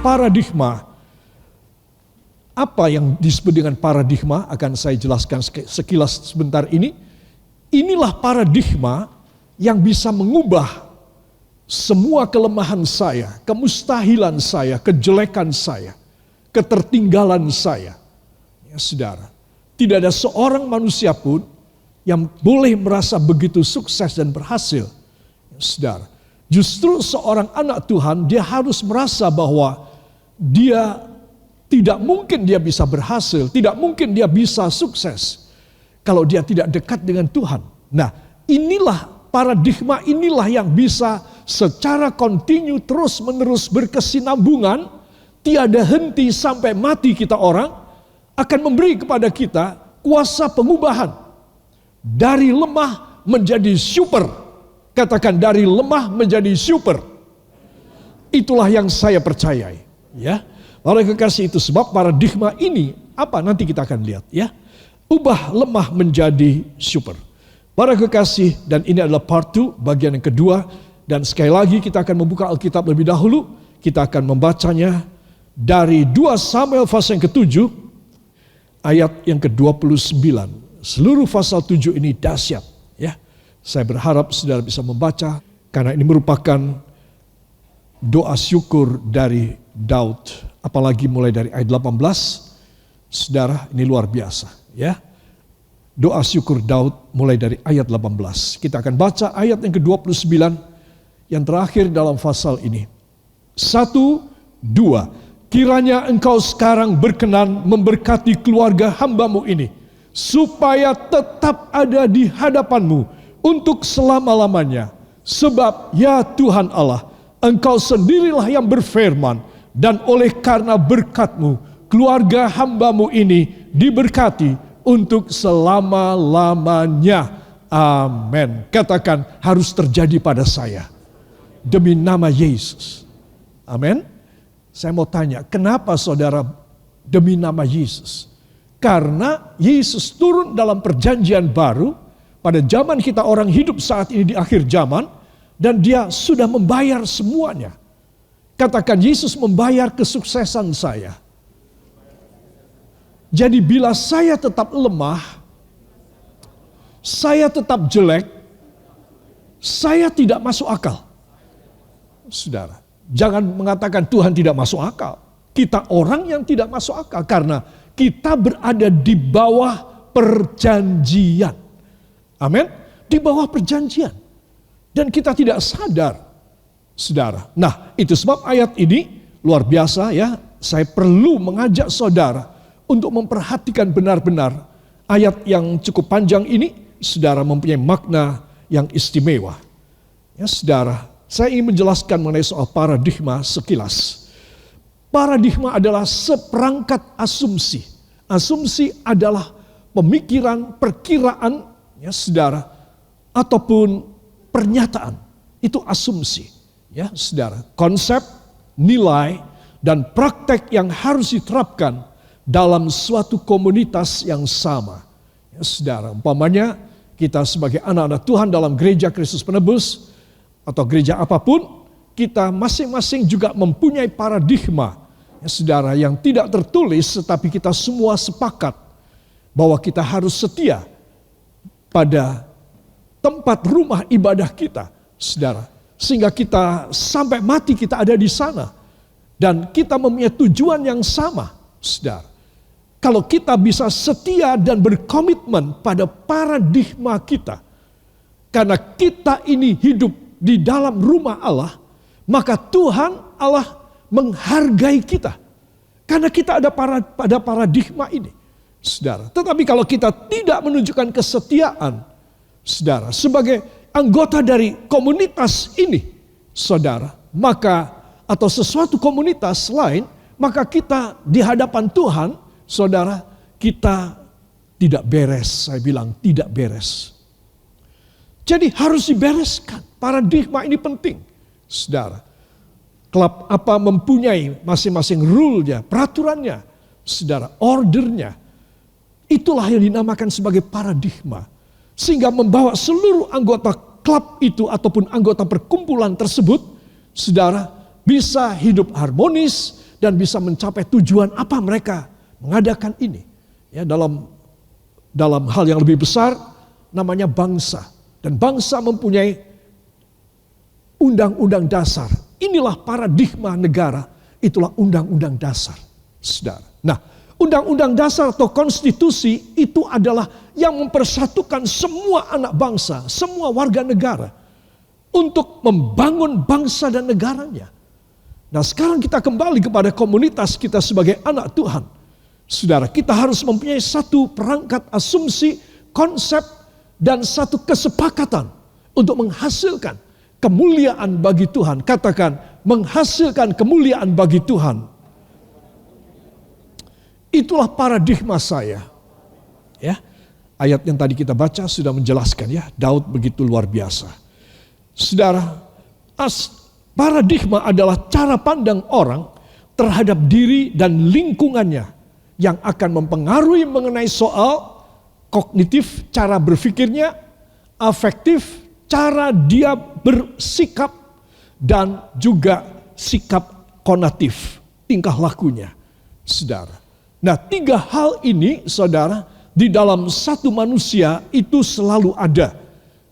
paradigma. Apa yang disebut dengan paradigma akan saya jelaskan sekilas sebentar ini. Inilah paradigma yang bisa mengubah semua kelemahan saya, kemustahilan saya, kejelekan saya, ketertinggalan saya. Ya, saudara, tidak ada seorang manusia pun yang boleh merasa begitu sukses dan berhasil. Ya, saudara, justru seorang anak Tuhan dia harus merasa bahwa dia tidak mungkin dia bisa berhasil, tidak mungkin dia bisa sukses kalau dia tidak dekat dengan Tuhan. Nah, inilah paradigma, inilah yang bisa secara kontinu terus-menerus berkesinambungan, tiada henti sampai mati kita orang, akan memberi kepada kita kuasa pengubahan. Dari lemah menjadi super. Katakan dari lemah menjadi super. Itulah yang saya percayai. Ya, oleh kekasih itu sebab paradigma ini apa nanti kita akan lihat ya. Ubah lemah menjadi super. Para kekasih, dan ini adalah part 2, bagian yang kedua. Dan sekali lagi kita akan membuka Alkitab lebih dahulu. Kita akan membacanya dari 2 Samuel pasal yang ke-7, ayat yang ke-29. Seluruh pasal 7 ini dahsyat. Ya, saya berharap saudara bisa membaca, karena ini merupakan doa syukur dari Daud. Apalagi mulai dari ayat 18, saudara, ini luar biasa. Ya, doa syukur Daud mulai dari ayat 18. Kita akan baca ayat yang ke-29 yang terakhir dalam pasal ini. 1, 2. Kiranya engkau sekarang berkenan memberkati keluarga hambamu ini, supaya tetap ada di hadapanmu untuk selama-lamanya. Sebab ya Tuhan Allah, engkau sendirilah yang berfirman, dan oleh karena berkat-Mu, keluarga hambamu ini diberkati untuk selama-lamanya. Amin. Katakan, harus terjadi pada saya demi nama Yesus. Amin. Saya mau tanya, kenapa saudara demi nama Yesus? Karena Yesus turun dalam perjanjian baru pada zaman kita orang hidup saat ini di akhir zaman, dan dia sudah membayar semuanya. Katakan, Yesus membayar kesuksesan saya. Jadi bila saya tetap lemah, saya tetap jelek, saya tidak masuk akal. Saudara, jangan mengatakan Tuhan tidak masuk akal. Kita orang yang tidak masuk akal karena kita berada di bawah perjanjian. Amin. Di bawah perjanjian. Dan kita tidak sadar, saudara. Nah, itu sebab ayat ini luar biasa ya. Saya perlu mengajak saudara untuk memperhatikan benar-benar ayat yang cukup panjang ini, saudara, mempunyai makna yang istimewa. Ya, saudara, saya ingin menjelaskan mengenai soal paradigma sekilas. Paradigma adalah seperangkat asumsi. Asumsi adalah pemikiran, perkiraan, ya saudara, ataupun pernyataan. Itu asumsi, ya saudara. Konsep, nilai, dan praktek yang harus diterapkan dalam suatu komunitas yang sama. Ya, saudara, umpamanya kita sebagai anak-anak Tuhan dalam gereja Kristus Penebus atau gereja apapun, kita masing-masing juga mempunyai paradigma, ya, saudara, yang tidak tertulis, tetapi kita semua sepakat bahwa kita harus setia pada tempat rumah ibadah kita, saudara, sehingga kita sampai mati kita ada di sana, dan kita mempunyai tujuan yang sama, saudara. Kalau kita bisa setia dan berkomitmen pada paradigma kita, karena kita ini hidup di dalam rumah Allah, maka Tuhan Allah menghargai kita. Karena kita ada pada paradigma ini, saudara. Tetapi kalau kita tidak menunjukkan kesetiaan, saudara, sebagai anggota dari komunitas ini, saudara, maka atau sesuatu komunitas lain, maka kita di hadapan Tuhan, saudara, kita tidak beres. Saya bilang tidak beres. Jadi harus dibereskan. Paradigma ini penting, saudara. Klub apa mempunyai masing-masing rule-nya, peraturannya, saudara, ordernya. Itulah yang dinamakan sebagai paradigma. Sehingga membawa seluruh anggota klub itu ataupun anggota perkumpulan tersebut, saudara, bisa hidup harmonis dan bisa mencapai tujuan apa mereka mengadakan ini. Ya, dalam hal yang lebih besar namanya bangsa. Dan bangsa mempunyai undang-undang dasar. Inilah paradigma negara, itulah undang-undang dasar, saudara. Nah, undang-undang dasar atau konstitusi itu adalah yang mempersatukan semua anak bangsa, semua warga negara untuk membangun bangsa dan negaranya. Nah, sekarang kita kembali kepada komunitas kita sebagai anak Tuhan. Saudara, kita harus mempunyai satu perangkat asumsi, konsep, dan satu kesepakatan untuk menghasilkan kemuliaan bagi Tuhan. Katakan, menghasilkan kemuliaan bagi Tuhan. Itulah paradigma saya. Ya, ayat yang tadi kita baca sudah menjelaskan ya, Daud begitu luar biasa. Saudara, paradigma adalah cara pandang orang terhadap diri dan lingkungannya yang akan mempengaruhi mengenai soal kognitif, cara berpikirnya, afektif, cara dia bersikap, dan juga sikap konatif, tingkah lakunya, saudara. Nah, 3 hal ini, saudara, di dalam satu manusia itu selalu ada.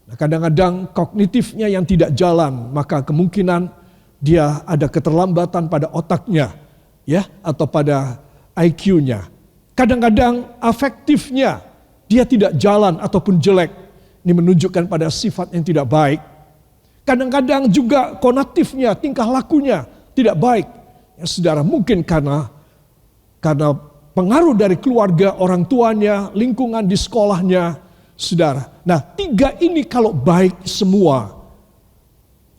Nah, kadang-kadang kognitifnya yang tidak jalan, maka kemungkinan dia ada keterlambatan pada otaknya, ya, atau pada IQ-nya. Kadang-kadang afektifnya dia tidak jalan ataupun jelek. Ini menunjukkan pada sifat yang tidak baik. Kadang-kadang juga konatifnya, tingkah lakunya tidak baik. Ya, saudara, mungkin karena pengaruh dari keluarga, orang tuanya, lingkungan di sekolahnya, saudara. Nah, 3 ini kalau baik semua,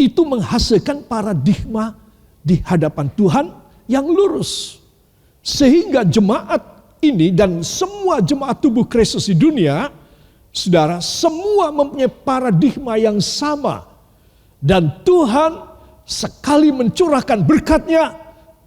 itu menghasilkan paradigma di hadapan Tuhan yang lurus. Sehingga jemaat ini dan semua jemaat tubuh Kristus di dunia, saudara, semua mempunyai paradigma yang sama. Dan Tuhan sekali mencurahkan berkat-Nya,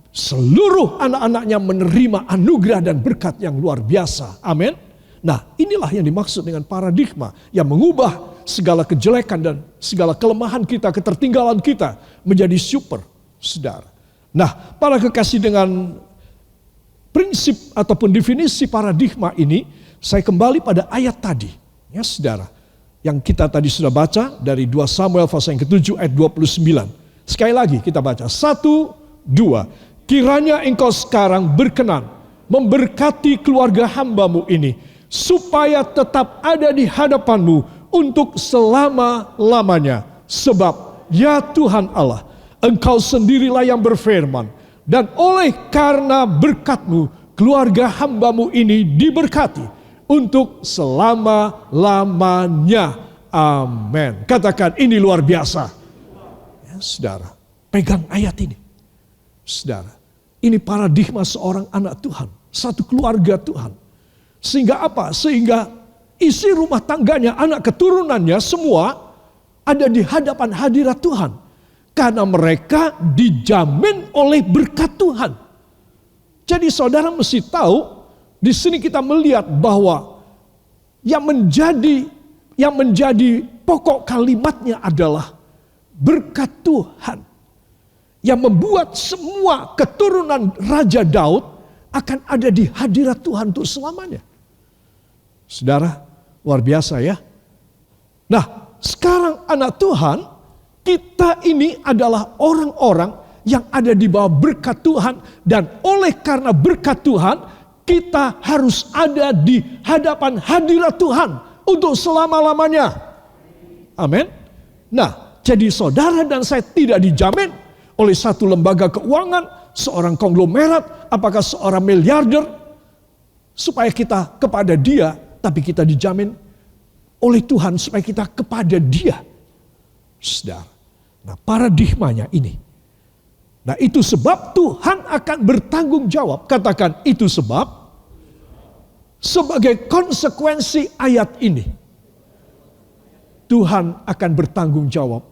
seluruh anak-anaknya menerima anugerah dan berkat yang luar biasa. Amin. Nah, inilah yang dimaksud dengan paradigma yang mengubah segala kejelekan dan segala kelemahan kita, ketertinggalan kita menjadi super, saudara. Nah, para kekasih, dengan prinsip ataupun definisi paradigma ini, saya kembali pada ayat tadi, ya saudara, yang kita tadi sudah baca dari 2 Samuel pasal yang ke-7 ayat 29. Sekali lagi kita baca, 1, 2. Kiranya engkau sekarang berkenan memberkati keluarga hambamu ini, supaya tetap ada di hadapanmu untuk selama-lamanya. Sebab ya Tuhan Allah, engkau sendirilah yang berfirman, dan oleh karena berkat-Mu, keluarga hamba-Mu ini diberkati untuk selama-lamanya. Amin. Katakan, ini luar biasa. Ya, saudara, pegang ayat ini. Saudara, ini paradigma seorang anak Tuhan, satu keluarga Tuhan. Sehingga apa? Sehingga isi rumah tangganya, anak keturunannya semua ada di hadapan hadirat Tuhan. Karena mereka dijamin oleh berkat Tuhan. Jadi saudara mesti tahu, di sini kita melihat bahwa yang menjadi pokok kalimatnya adalah berkat Tuhan. Yang membuat semua keturunan Raja Daud akan ada di hadirat Tuhan untuk selamanya. Saudara, luar biasa ya. Nah, sekarang anak Tuhan, kita ini adalah orang-orang yang ada di bawah berkat Tuhan. Dan oleh karena berkat Tuhan, kita harus ada di hadapan hadirat Tuhan untuk selama-lamanya. Amin. Nah, jadi saudara dan saya tidak dijamin oleh satu lembaga keuangan, seorang konglomerat, apakah seorang miliarder, supaya kita kepada dia, tapi kita dijamin oleh Tuhan supaya kita kepada dia. Saudara. Nah, paradigmanya ini. Nah, itu sebab Tuhan akan bertanggung jawab. Katakan, itu sebab sebagai konsekuensi ayat ini, Tuhan akan bertanggung jawab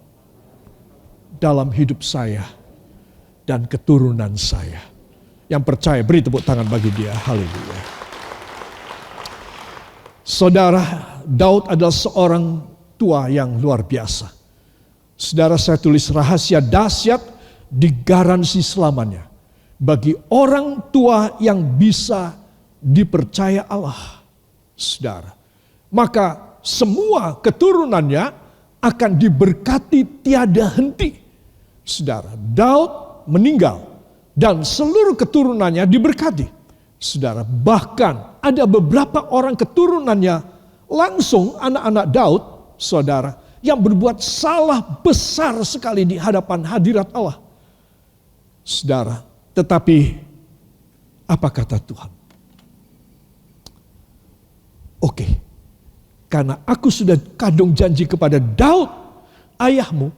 dalam hidup saya dan keturunan saya. Yang percaya, beri tepuk tangan bagi dia. Haleluya. Saudara, Daud adalah seorang tua yang luar biasa. Saudara, saya tulis rahasia dahsyat digaransi selamanya. bagi orang tua yang bisa dipercaya Allah, saudara. Maka semua keturunannya akan diberkati tiada henti. Saudara, Daud meninggal dan seluruh keturunannya diberkati. Saudara, bahkan ada beberapa orang keturunannya langsung anak-anak Daud, saudara, yang berbuat salah besar sekali di hadapan hadirat Allah. Saudara, tetapi apa kata Tuhan? Oke, karena aku sudah kadung janji kepada Daud, ayahmu,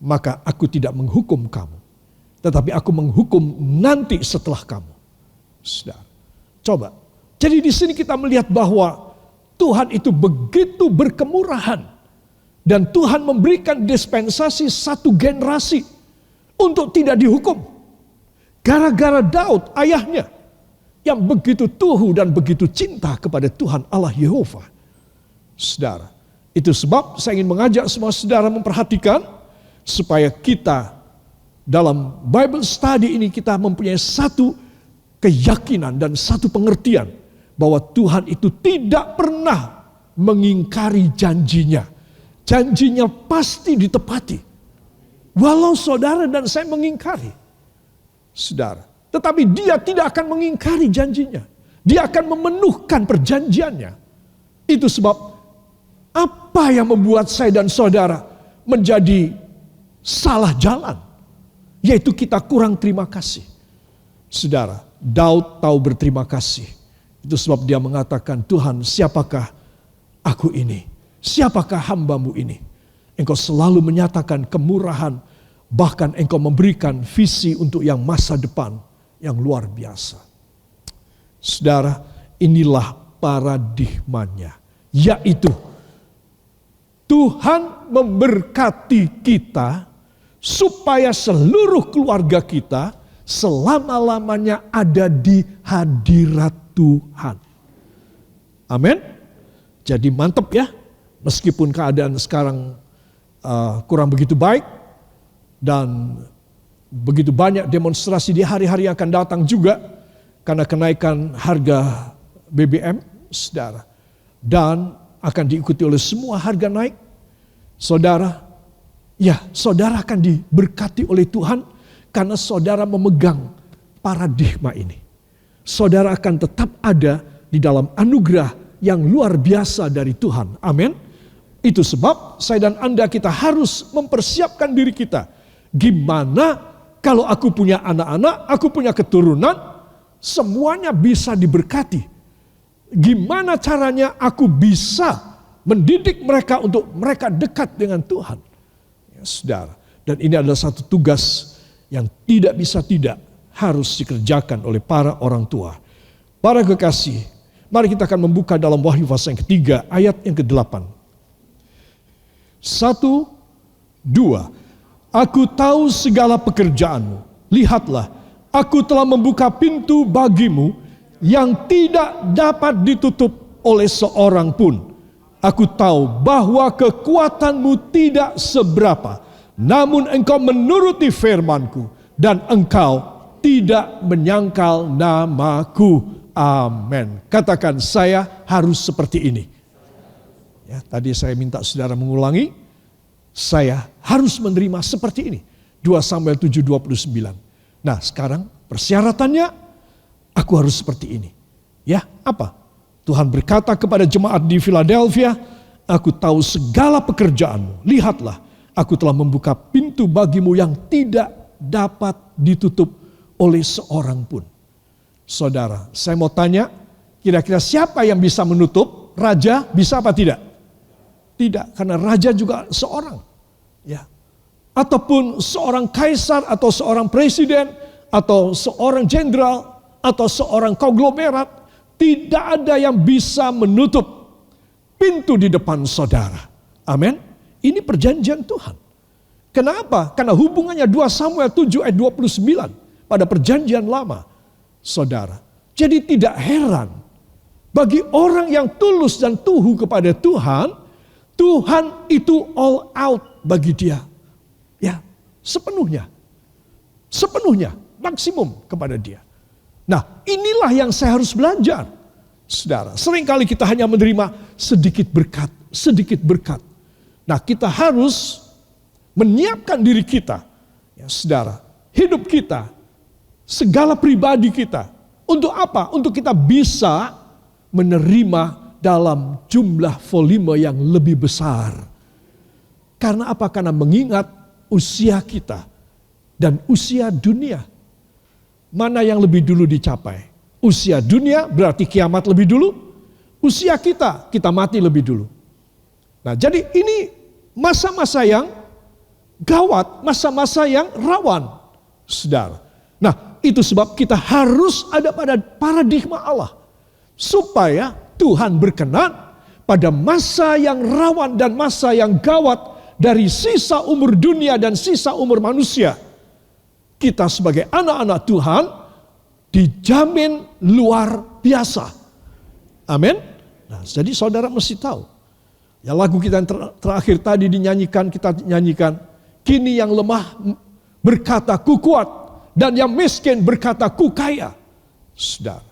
maka aku tidak menghukum kamu. Tetapi aku menghukum nanti setelah kamu. Saudara, coba. Jadi di sini kita melihat bahwa Tuhan itu begitu berkemurahan. Dan Tuhan memberikan dispensasi satu generasi untuk tidak dihukum. Gara-gara Daud, ayahnya, yang begitu tuhu dan begitu cinta kepada Tuhan Allah Yehova. Saudara, itu sebab saya ingin mengajak semua saudara memperhatikan supaya kita dalam Bible study ini kita mempunyai satu keyakinan dan satu pengertian bahwa Tuhan itu tidak pernah mengingkari janjinya. Janjinya pasti ditepati. Walau saudara dan saya mengingkari. Saudara, tetapi dia tidak akan mengingkari janjinya. Dia akan memenuhkan perjanjiannya. Itu sebab apa yang membuat saya dan saudara menjadi salah jalan, yaitu kita kurang terima kasih. Saudara, Daud tahu berterima kasih. Itu sebab dia mengatakan, Tuhan, siapakah aku ini? Siapakah hambamu ini? Engkau selalu menyatakan kemurahan, bahkan engkau memberikan visi untuk yang masa depan yang luar biasa. Saudara, inilah paradigmanya, yaitu Tuhan memberkati kita supaya seluruh keluarga kita selama-lamanya ada di hadirat Tuhan. Amin. Jadi mantap ya. Meskipun keadaan sekarang kurang begitu baik dan begitu banyak demonstrasi di hari-hari yang akan datang juga karena kenaikan harga BBM, saudara, dan akan diikuti oleh semua harga naik, saudara. Ya, saudara akan diberkati oleh Tuhan karena saudara memegang paradigma ini. Saudara akan tetap ada di dalam anugerah yang luar biasa dari Tuhan. Amin. Itu sebab saya dan Anda kita harus mempersiapkan diri kita. Gimana kalau aku punya anak-anak, aku punya keturunan, semuanya bisa diberkati. Gimana caranya aku bisa mendidik mereka untuk mereka dekat dengan Tuhan. Ya, saudara. Dan ini adalah satu tugas yang tidak bisa tidak harus dikerjakan oleh para orang tua. Para kekasih, mari kita akan membuka dalam Wahyu pasal yang ketiga, ayat yang ke-8. 1, 2. Aku tahu segala pekerjaanmu. Lihatlah, aku telah membuka pintu bagimu yang tidak dapat ditutup oleh seorang pun. Aku tahu bahwa kekuatanmu tidak seberapa, namun engkau menuruti firmanku dan engkau tidak menyangkal namaku. Amin. Katakan, saya harus seperti ini. Ya, tadi saya minta saudara mengulangi, saya harus menerima seperti ini. 2 Samuel 7:29. Nah, sekarang persyaratannya aku harus seperti ini. Ya, apa? Tuhan berkata kepada jemaat di Philadelphia, aku tahu segala pekerjaanmu. Lihatlah, aku telah membuka pintu bagimu yang tidak dapat ditutup oleh seorang pun. Saudara, saya mau tanya, kira-kira siapa yang bisa menutup? Raja bisa apa tidak? Tidak, karena raja juga seorang. Ya. Ataupun seorang kaisar atau seorang presiden atau seorang jenderal atau seorang konglomerat, tidak ada yang bisa menutup pintu di depan saudara. Amin. Ini perjanjian Tuhan. Kenapa? Karena hubungannya 2 Samuel 7 ayat 29 pada perjanjian lama. Saudara. Jadi tidak heran bagi orang yang tulus dan tuhu kepada Tuhan, Tuhan itu all out bagi dia. Ya, sepenuhnya. Sepenuhnya. maksimum kepada dia. Nah, inilah yang saya harus belajar. Saudara, seringkali kita hanya menerima sedikit berkat, sedikit berkat. Nah, kita harus menyiapkan diri kita, ya saudara, hidup kita, segala pribadi kita. Untuk apa? Untuk kita bisa menerima dalam jumlah volume yang lebih besar. Karena apa? Karena mengingat usia kita dan usia dunia. Mana yang lebih dulu dicapai? Usia dunia berarti kiamat lebih dulu. Usia kita mati lebih dulu. Nah, jadi ini masa-masa yang gawat, masa-masa yang rawan, saudara. Nah, itu sebab kita harus ada pada paradigma Allah. Supaya Tuhan berkenan pada masa yang rawan dan masa yang gawat dari sisa umur dunia dan sisa umur manusia. Kita sebagai anak-anak Tuhan dijamin luar biasa. Amin. Nah, jadi saudara mesti tahu. Ya, lagu kita yang terakhir tadi kita nyanyikan. Kini yang lemah berkata ku kuat dan yang miskin berkata ku kaya. Saudara,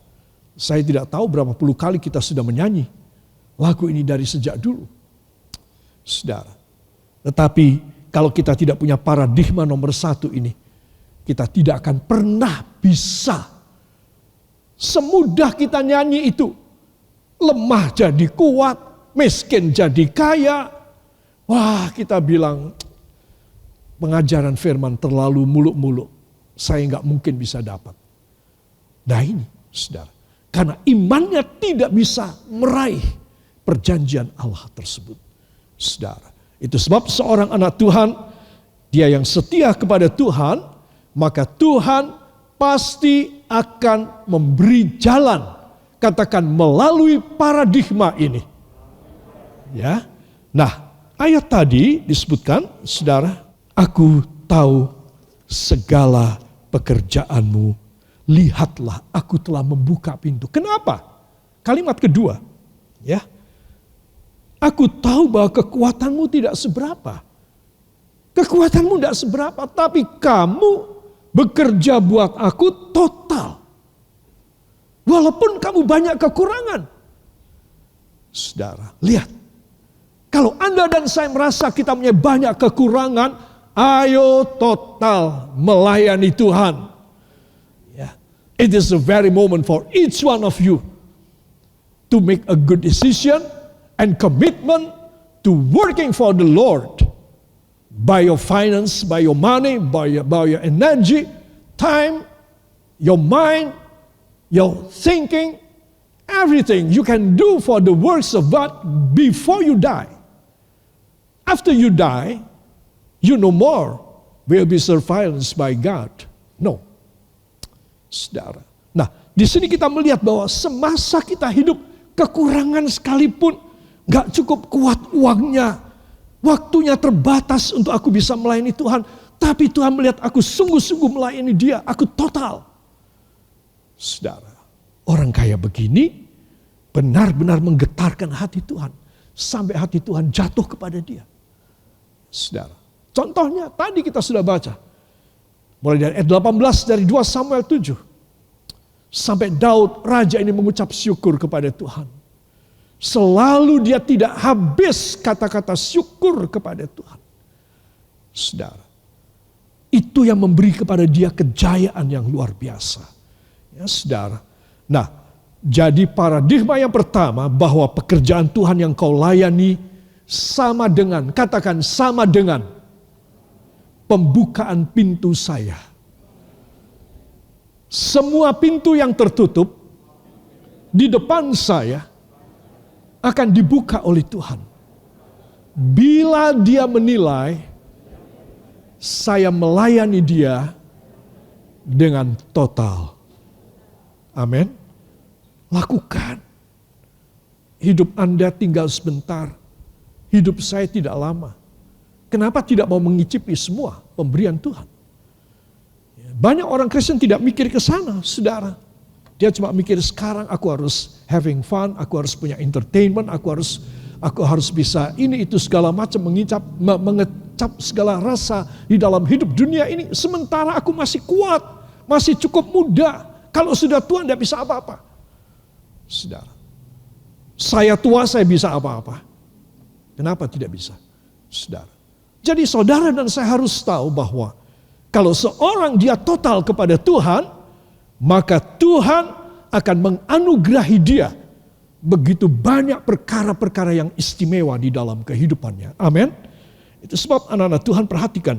saya tidak tahu berapa puluh kali kita sudah menyanyi lagu ini dari sejak dulu. Saudara, tetapi kalau kita tidak punya paradigma nomor satu ini, kita tidak akan pernah bisa semudah kita nyanyi itu. Lemah jadi kuat, miskin jadi kaya. Wah, kita bilang pengajaran firman terlalu muluk-muluk. Saya nggak mungkin bisa dapat. Nah ini, saudara. Karena imannya tidak bisa meraih perjanjian Allah tersebut. Saudara. Itu sebab seorang anak Tuhan, dia yang setia kepada Tuhan, maka Tuhan pasti akan memberi jalan. Katakan melalui paradigma ini. Ya. Nah, ayat tadi disebutkan, saudara, aku tahu segala pekerjaanmu. Lihatlah, aku telah membuka pintu. Kenapa? Kalimat kedua, ya. Aku tahu bahwa kekuatanmu tidak seberapa. Kekuatanmu tidak seberapa, tapi kamu bekerja buat aku total. Walaupun kamu banyak kekurangan. Saudara, lihat. Kalau Anda dan saya merasa kita punya banyak kekurangan, ayo total melayani Tuhan. Ya. It is the very moment for each one of you to make a good decision and commitment to working for the Lord. By your finance, by your money, by your energy, time, your mind, your thinking, everything you can do for the works of God before you die. After you die, you no more will be surveilled by God. No. Saudara. Nah, di sini kita melihat bahwa semasa kita hidup kekurangan sekalipun, gak cukup kuat uangnya, waktunya terbatas untuk aku bisa melayani Tuhan. Tapi Tuhan melihat aku sungguh-sungguh melayani Dia, aku total. Saudara, orang kaya begini benar-benar menggetarkan hati Tuhan. Sampai hati Tuhan jatuh kepada dia. Saudara, contohnya tadi kita sudah baca. Mulai dari ayat 18 dari 2 Samuel 7. Sampai Daud, raja ini mengucap syukur kepada Tuhan. Selalu dia tidak habis kata-kata syukur kepada Tuhan. Saudara, itu yang memberi kepada dia kejayaan yang luar biasa. Ya, saudara. Nah, jadi paradigma yang pertama bahwa pekerjaan Tuhan yang kau layani sama dengan, katakan sama dengan pembukaan pintu saya. Semua pintu yang tertutup di depan saya akan dibuka oleh Tuhan. Bila dia menilai saya melayani dia dengan total. Amin. Lakukan. Hidup Anda tinggal sebentar. Hidup saya tidak lama. Kenapa tidak mau mengicipi semua pemberian Tuhan? Banyak orang Kristen tidak mikir ke sana, saudara. Dia cuma mikir sekarang aku harus having fun, aku harus punya entertainment, aku harus bisa ini itu segala macam, mengecap segala rasa di dalam hidup dunia ini. Sementara aku masih kuat, masih cukup muda. Kalau sudah tua tidak bisa apa-apa. Saudara, saya tua saya bisa apa-apa. Kenapa tidak bisa? Saudara. Jadi saudara dan saya harus tahu bahwa kalau seorang dia total kepada Tuhan, maka Tuhan akan menganugerahi dia begitu banyak perkara-perkara yang istimewa di dalam kehidupannya. Amin. Itu sebab anak-anak Tuhan perhatikan.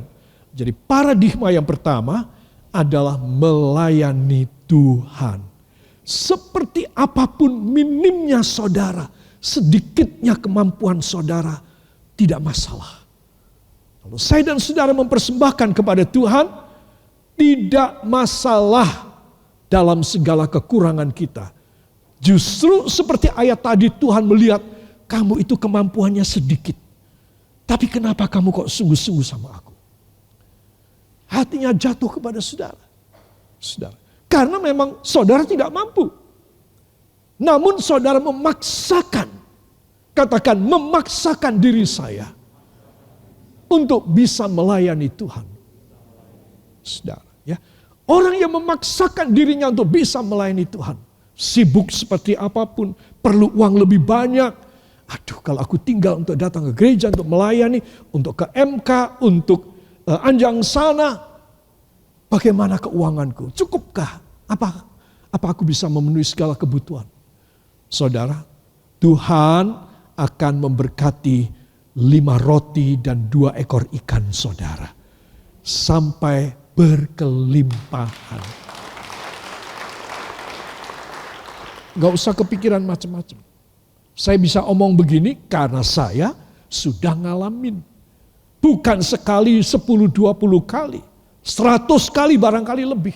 Jadi paradigma yang pertama adalah melayani Tuhan. Seperti apapun minimnya saudara, sedikitnya kemampuan saudara, tidak masalah. Kalau saya dan saudara mempersembahkan kepada Tuhan, tidak masalah dalam segala kekurangan kita. Justru seperti ayat tadi Tuhan melihat kamu itu kemampuannya sedikit. Tapi kenapa kamu kok sungguh-sungguh sama aku? Hatinya jatuh kepada saudara. Saudara. Karena memang saudara tidak mampu. Namun saudara memaksakan. Katakan memaksakan diri saya. Untuk bisa melayani Tuhan. Saudara. Ya. Orang yang memaksakan dirinya untuk bisa melayani Tuhan. Sibuk seperti apapun. Perlu uang lebih banyak. Aduh, kalau aku tinggal untuk datang ke gereja, untuk melayani, untuk ke MK, untuk anjang sana, bagaimana keuanganku? Cukupkah? Apa aku bisa memenuhi segala kebutuhan? Saudara, Tuhan akan memberkati 5 roti dan 2 ekor ikan saudara. Sampai berkelimpahan. Gak usah kepikiran macam-macam. Saya bisa omong begini karena saya sudah ngalamin. Bukan sekali, 10, 20 kali. 100 kali barangkali lebih.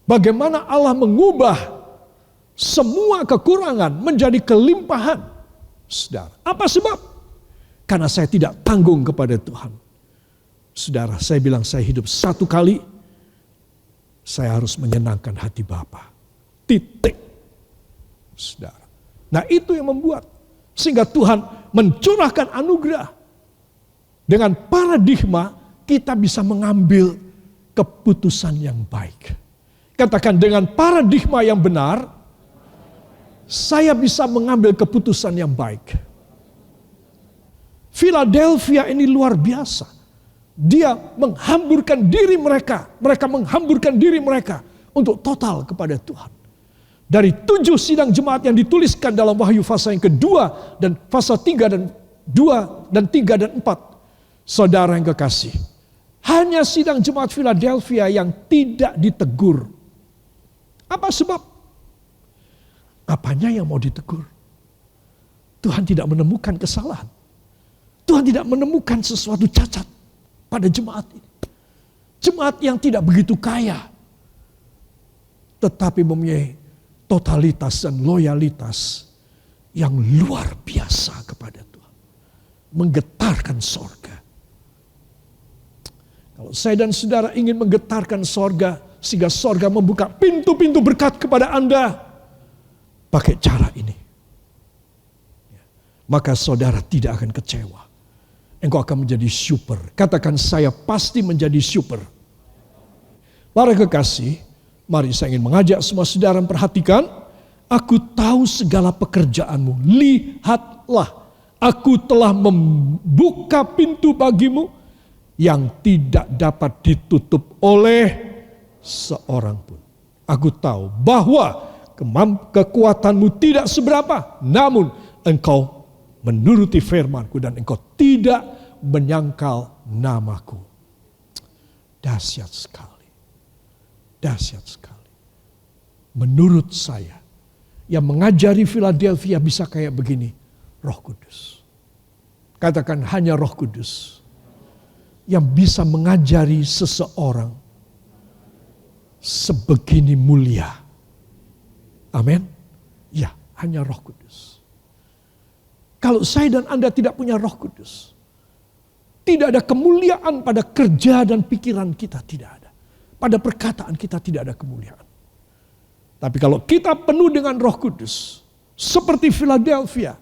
Bagaimana Allah mengubah semua kekurangan menjadi kelimpahan. Saudara, apa sebab? Karena saya tidak tanggung kepada Tuhan. Saudara, saya bilang saya hidup 1 kali. Saya harus menyenangkan hati Bapa. Titik. Saudara. Nah itu yang membuat. Sehingga Tuhan mencurahkan anugerah. Dengan paradigma kita bisa mengambil keputusan yang baik. Katakan dengan paradigma yang benar, saya bisa mengambil keputusan yang baik. Philadelphia ini luar biasa. Dia menghamburkan diri mereka. Mereka menghamburkan diri mereka untuk total kepada Tuhan. Dari 7 sidang jemaat yang dituliskan dalam Wahyu fasa yang kedua dan fasa 3 dan 2 dan 3 dan 4. Saudara yang kekasih. Hanya sidang jemaat Philadelphia yang tidak ditegur. Apa sebab? Apanya yang mau ditegur? Tuhan tidak menemukan kesalahan. Tuhan tidak menemukan sesuatu cacat pada jemaat ini. Jemaat yang tidak begitu kaya. Tetapi mempunyai totalitas dan loyalitas yang luar biasa kepada Tuhan. Menggetarkan sorga. Kalau saya dan saudara ingin menggetarkan sorga, sehingga sorga membuka pintu-pintu berkat kepada Anda, pakai cara ini. Maka saudara tidak akan kecewa. Engkau akan menjadi super. Katakan saya pasti menjadi super. Para kekasih, mari saya ingin mengajak semua saudara perhatikan. Aku tahu segala pekerjaanmu. Lihatlah, aku telah membuka pintu bagimu yang tidak dapat ditutup oleh seorang pun. Aku tahu bahwa kekuatanmu tidak seberapa. Namun engkau menuruti firmanku dan engkau tidak menyangkal namaku. Dahsyat sekali. Dahsyat sekali. Menurut saya, yang mengajari Philadelphia bisa kayak begini. Roh Kudus. Katakan hanya Roh Kudus. Yang bisa mengajari seseorang sebegini mulia. Amin. Ya, hanya Roh Kudus. Kalau saya dan Anda tidak punya Roh Kudus, tidak ada kemuliaan pada kerja dan pikiran kita, tidak ada. Pada perkataan kita tidak ada kemuliaan. Tapi kalau kita penuh dengan Roh Kudus, seperti Philadelphia,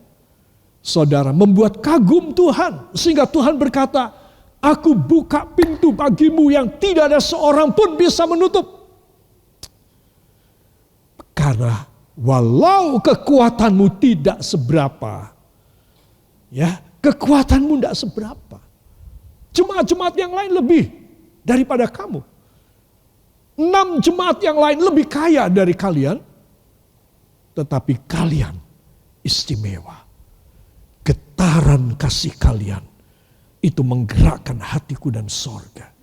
saudara membuat kagum Tuhan, sehingga Tuhan berkata, aku buka pintu bagimu yang tidak ada seorang pun bisa menutup. Karena walau kekuatanmu tidak seberapa, ya, kekuatanmu tidak seberapa. Jemaat-jemaat yang lain lebih daripada kamu. 6 jemaat yang lain lebih kaya dari kalian. Tetapi kalian istimewa. Getaran kasih kalian itu menggerakkan hatiku dan sorga.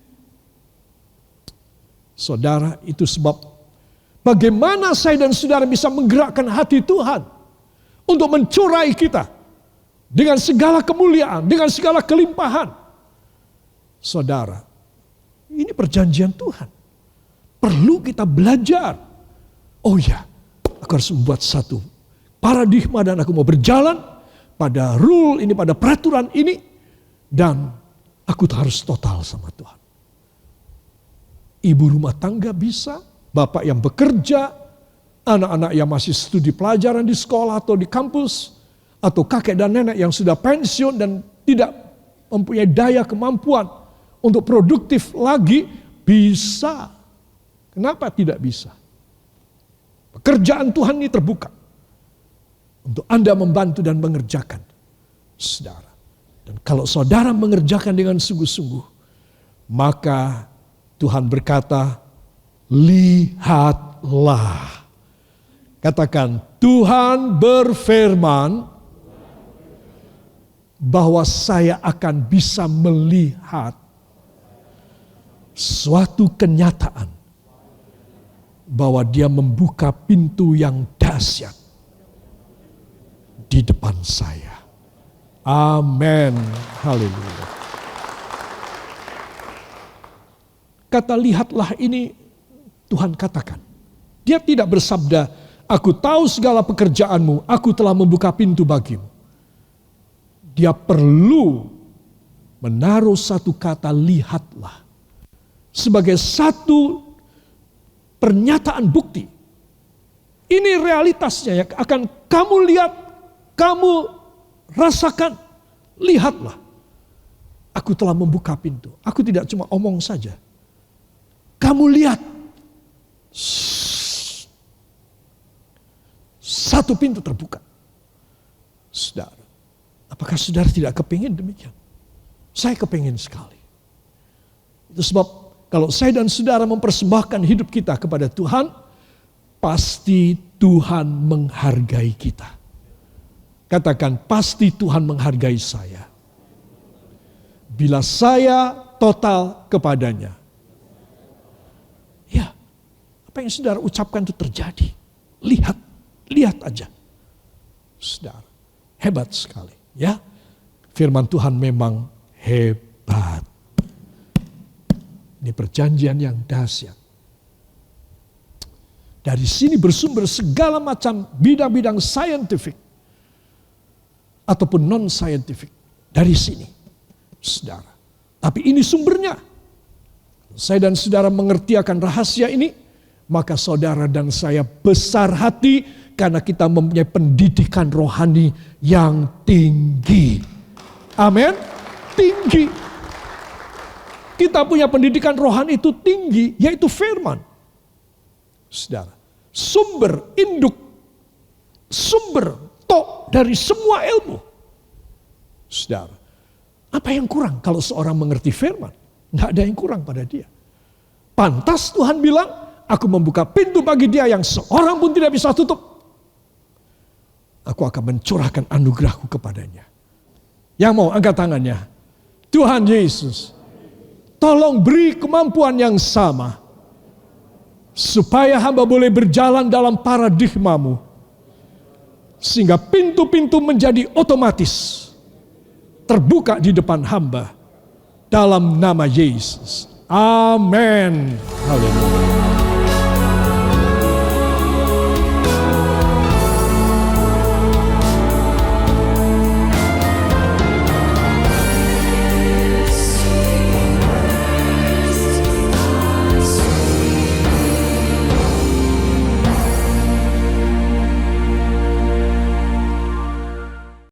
Saudara, itu sebab bagaimana saya dan saudara bisa menggerakkan hati Tuhan untuk mencurahi kita dengan segala kemuliaan, dengan segala kelimpahan. Saudara, ini perjanjian Tuhan. Perlu kita belajar. Oh ya, aku harus membuat satu paradigma dan aku mau berjalan pada rule ini, pada peraturan ini. Dan aku harus total sama Tuhan. Ibu rumah tangga bisa, bapak yang bekerja, anak-anak yang masih studi pelajaran di sekolah atau di kampus, atau kakek dan nenek yang sudah pensiun dan tidak mempunyai daya kemampuan untuk produktif lagi, bisa. Kenapa tidak bisa? Pekerjaan Tuhan ini terbuka untuk Anda membantu dan mengerjakan, saudara. Dan kalau saudara mengerjakan dengan sungguh-sungguh, maka Tuhan berkata, lihatlah. Katakan, Tuhan berfirman bahwa saya akan bisa melihat suatu kenyataan bahwa Dia membuka pintu yang dahsyat di depan saya. Amin. Haleluya. Kata lihatlah ini Tuhan katakan. Dia tidak bersabda, aku tahu segala pekerjaanmu, aku telah membuka pintu bagimu. Dia perlu menaruh satu kata lihatlah sebagai satu pernyataan bukti. Ini realitasnya yang akan kamu lihat, kamu rasakan. Lihatlah, aku telah membuka pintu. Aku tidak cuma omong saja. Kamu lihat, satu pintu terbuka. Saudara, apakah saudara tidak kepingin demikian? Saya kepingin sekali. Itu sebab kalau saya dan saudara mempersembahkan hidup kita kepada Tuhan, pasti Tuhan menghargai kita. Katakan, pasti Tuhan menghargai saya. Bila saya total kepadanya. Ya, apa yang saudara ucapkan itu terjadi. Lihat aja. Saudara, hebat sekali. Ya, firman Tuhan memang hebat. Ini perjanjian yang dahsyat. Dari sini bersumber segala macam bidang-bidang scientific ataupun non-scientific. Dari sini, saudara. Tapi ini sumbernya. Saya dan saudara mengerti akan rahasia ini, maka saudara dan saya besar hati karena kita mempunyai pendidikan rohani yang tinggi. Amin. Tinggi. Kita punya pendidikan rohani itu tinggi, yaitu firman. Saudara, sumber induk, sumber tok dari semua ilmu. Saudara, apa yang kurang kalau seorang mengerti firman? Nggak ada yang kurang pada dia. Pantas Tuhan bilang, aku membuka pintu bagi dia yang seorang pun tidak bisa tutup. Aku akan mencurahkan anugerahku kepadanya. Yang mau angkat tangannya. Tuhan Yesus, tolong beri kemampuan yang sama. Supaya hamba boleh berjalan dalam paradigmamu. Sehingga pintu-pintu menjadi otomatis. Terbuka di depan hamba. Dalam nama Yesus. Amin. Haleluya.